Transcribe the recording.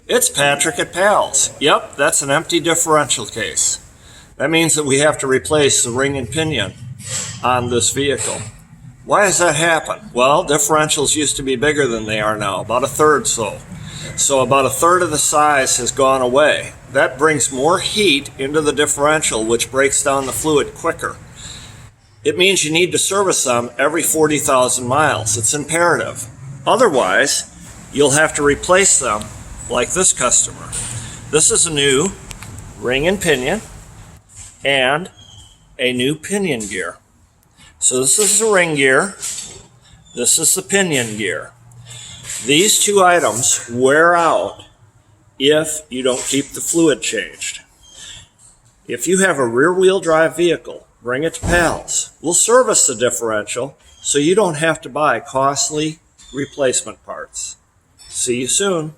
It's Patrick at Pals. Yep, that's an empty differential case. That means that we have to replace the ring and pinion on this vehicle. Why does that happen? Well, differentials used to be bigger than they are now, about a third so. So about a third of the size has gone away. That brings more heat into the differential, which breaks down the fluid quicker. It means you need to service them every 40,000 miles. It's imperative. Otherwise, you'll have to replace them like this customer. This is a new ring and pinion and a new pinion gear. So this is the ring gear. This is the pinion gear. These two items wear out if you don't keep the fluid changed. If you have a rear-wheel drive vehicle, bring it to Pals. We'll service the differential so you don't have to buy costly replacement parts. See you soon.